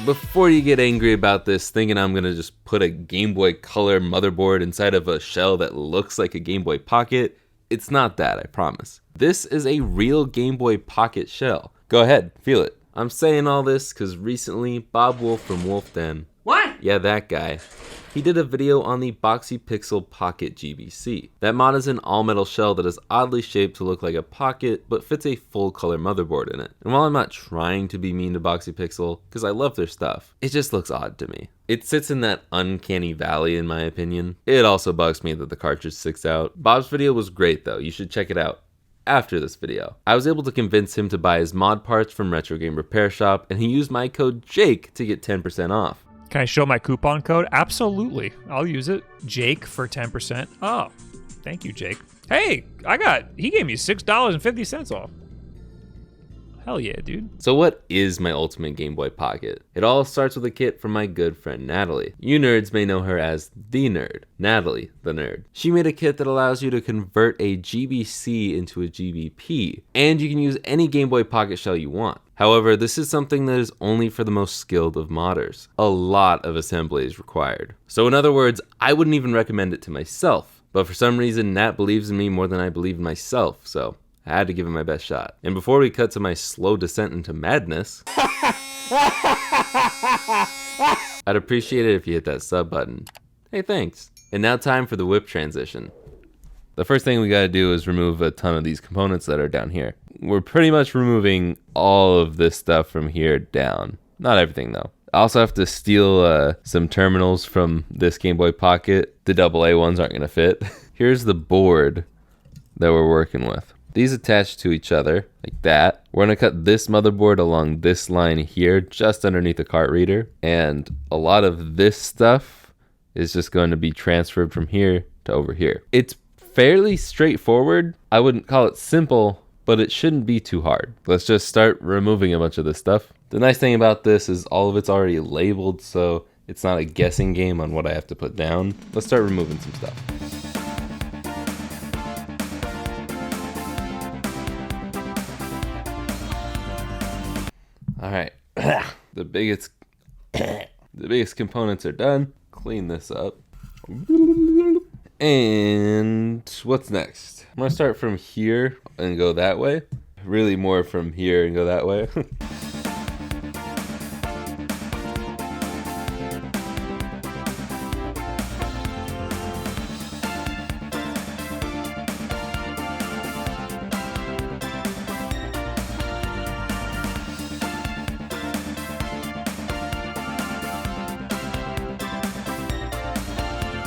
before you get angry about this thinking I'm gonna just put a Game Boy Color motherboard inside of a shell that looks like a Game Boy Pocket, it's not that, I promise. This is a real Game Boy Pocket shell. Go ahead, feel it. I'm saying all this because recently Bob Wolf from Wolf Den, What? yeah, that guy, he did a video on the Boxy Pixel Pocket GBC. That mod is an all-metal shell that is oddly shaped to look like a pocket, but fits a full-color motherboard in it. And while I'm not trying to be mean to Boxy Pixel, because I love their stuff, it just looks odd to me. It sits in that uncanny valley in my opinion. It also bugs me that the cartridge sticks out. Bob's video was great though, you should check it out. After this video, I was able to convince him to buy his mod parts from Retro Game Repair Shop, and he used my code JAKE to get 10% off. Can I show my coupon code? Absolutely. I'll use it. Jake for 10%. Oh, thank you, Jake. Hey, he gave me $6.50 off. Hell yeah, dude. So what is my ultimate Game Boy Pocket? It all starts with a kit from my good friend Natalie. You nerds may know her as The Nerd. Natalie, the nerd. She made a kit that allows you to convert a GBC into a GBP, and you can use any Game Boy Pocket shell you want. However, this is something that is only for the most skilled of modders. A lot of assembly is required. So in other words, I wouldn't even recommend it to myself. But for some reason, Nat believes in me more than I believe in myself, so I had to give it my best shot. And before we cut to my slow descent into madness, I'd appreciate it if you hit that sub button. Hey, thanks. And now time for the whip transition. The first thing we gotta do is remove a ton of these components that are down here. We're pretty much removing all of this stuff from here down. Not everything though. I also have to steal some terminals from this Game Boy Pocket. The AA ones aren't gonna fit. Here's the board that we're working with. These attach to each other like that. We're gonna cut this motherboard along this line here, just underneath the cart reader. And a lot of this stuff is just going to be transferred from here to over here. It's fairly straightforward. I wouldn't call it simple, but it shouldn't be too hard. Let's just start removing a bunch of this stuff. The nice thing about this is all of it's already labeled, so it's not a guessing game on what I have to put down. Let's start removing some stuff. All right, the biggest components are done. Clean this up. And what's next? I'm gonna start from here and go that way. Really more from here and go that way.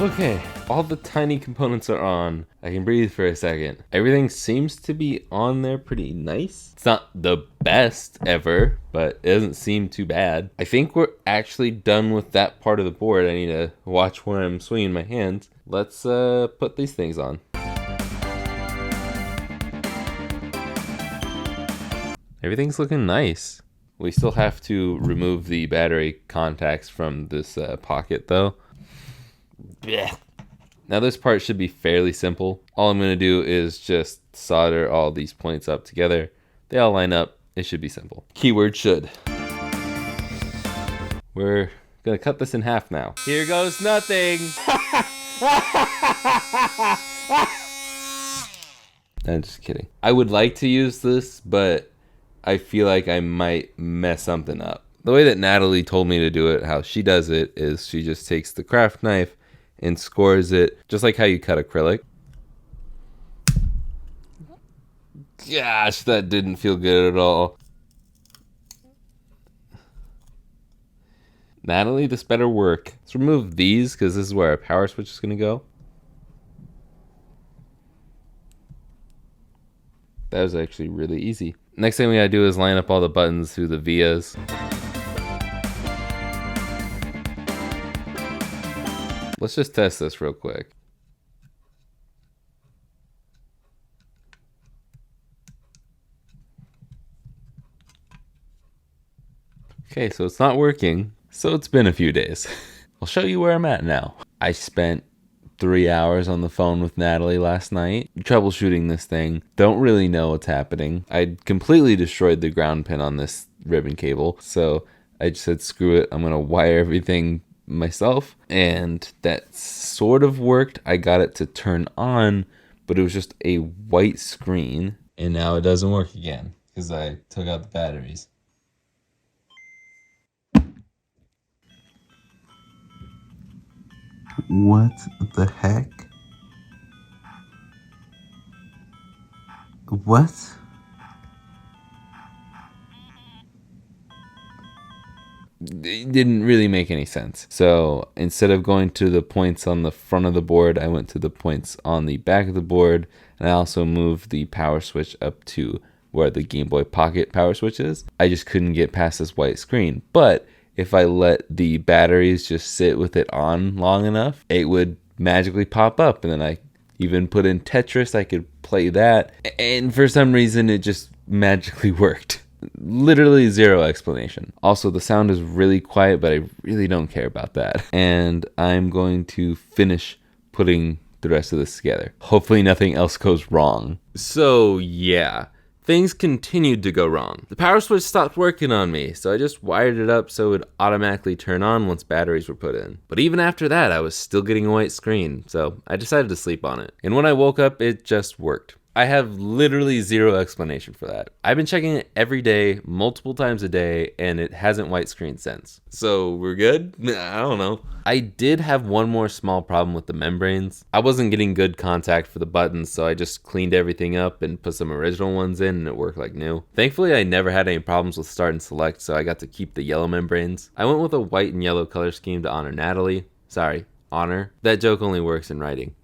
Okay, all the tiny components are on. I can breathe for a second. Everything seems to be on there pretty nice. It's not the best ever, but it doesn't seem too bad. I think we're actually done with that part of the board. I need to watch where I'm swinging my hands. Let's put these things on. Everything's looking nice. We still have to remove the battery contacts from this pocket though. Blech. Now this part should be fairly simple. All I'm going to do is just solder all these points up together. They all line up. It should be simple. Keyword should. We're going to cut this in half now. Here goes nothing. I'm just kidding. I would like to use this, but I feel like I might mess something up. The way that Natalie told me to do it, how she does it, is she just takes the craft knife and scores it just like how you cut acrylic. Gosh, that didn't feel good at all. Natalie, this better work. Let's remove these because this is where our power switch is going to go. That was actually really easy. Next thing we gotta do is line up all the buttons through the vias. Let's just test this real quick. Okay, so it's not working. So it's been a few days. I'll show you where I'm at now. I spent 3 hours on the phone with Natalie last night, troubleshooting this thing. Don't really know what's happening. I completely destroyed the ground pin on this ribbon cable, so I just said, screw it, I'm gonna wire everything myself, and that sort of worked. I got it to turn on, but it was just a white screen, and now it doesn't work again because I took out the batteries. What the heck? What? It didn't really make any sense. So instead of going to the points on the front of the board, I went to the points on the back of the board, and I also moved the power switch up to where the Game Boy Pocket power switch is. I just couldn't get past this white screen. But if I let the batteries just sit with it on long enough, it would magically pop up, and then I even put in Tetris. I could play that, and for some reason it just magically worked. Literally zero explanation. Also, the sound is really quiet, but I really don't care about that. And I'm going to finish putting the rest of this together. Hopefully nothing else goes wrong. So yeah, things continued to go wrong. The power switch stopped working on me, so I just wired it up so it would automatically turn on once batteries were put in. But even after that, I was still getting a white screen, so I decided to sleep on it. And when I woke up, it just worked. I have literally zero explanation for that. I've been checking it every day, multiple times a day, and it hasn't white screened since. So we're good? I don't know. I did have one more small problem with the membranes. I wasn't getting good contact for the buttons, so I just cleaned everything up and put some original ones in, and it worked like new. Thankfully, I never had any problems with start and select, so I got to keep the yellow membranes. I went with a white and yellow color scheme to honor Natalie. Sorry, honor. That joke only works in writing.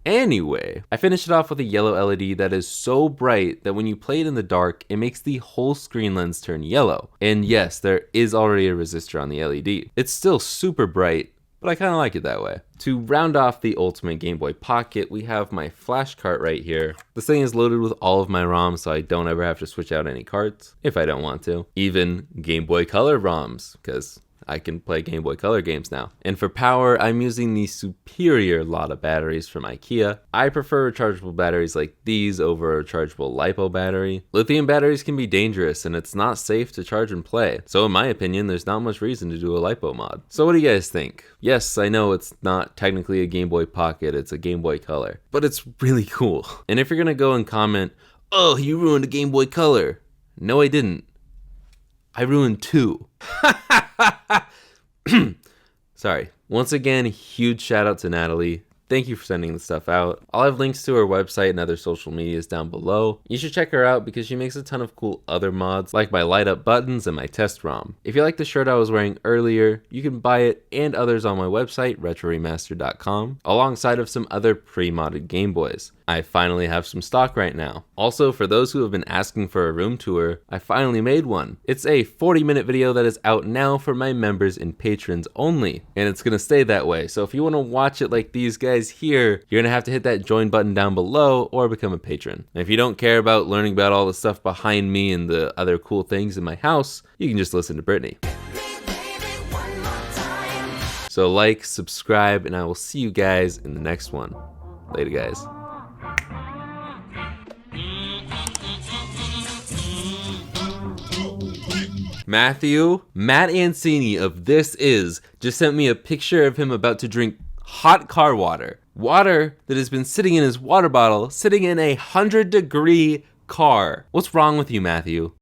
Anyway, I finished it off with a yellow LED that is so bright that when you play it in the dark, it makes the whole screen lens turn yellow. And yes, there is already a resistor on the LED. It's still super bright, but I kind of like it that way. To round off the ultimate Game Boy Pocket, we have my flash cart right here. This thing is loaded with all of my ROMs, so I don't ever have to switch out any carts if I don't want to. Even Game Boy Color ROMs, because I can play Game Boy Color games now. And for power, I'm using the superior Lotta batteries from IKEA. I prefer rechargeable batteries like these over a rechargeable LiPo battery. Lithium batteries can be dangerous, and it's not safe to charge and play. So in my opinion, there's not much reason to do a LiPo mod. So what do you guys think? Yes, I know it's not technically a Game Boy Pocket, it's a Game Boy Color, but it's really cool. And if you're gonna go and comment, oh, you ruined a Game Boy Color. No, I didn't. I ruined two. Sorry. Once again, huge shout out to Natalie. Thank you for sending the stuff out. I'll have links to her website and other social medias down below. You should check her out because she makes a ton of cool other mods, like my light up buttons and my test ROM. If you like the shirt I was wearing earlier, you can buy it and others on my website, retroremaster.com, alongside of some other pre-modded Game Boys. I finally have some stock right now. Also, for those who have been asking for a room tour, I finally made one. It's a 40-minute video that is out now for my members and patrons only, and it's gonna stay that way. So if you wanna watch it like these guys here, you're gonna have to hit that join button down below or become a patron. And if you don't care about learning about all the stuff behind me and the other cool things in my house, you can just listen to Brittany. So like, subscribe, and I will see you guys in the next one. Later, guys. Matt Ancini of This Is just sent me a picture of him about to drink hot car water. Water that has been sitting in his water bottle, sitting in a 100-degree car. What's wrong with you, Matthew?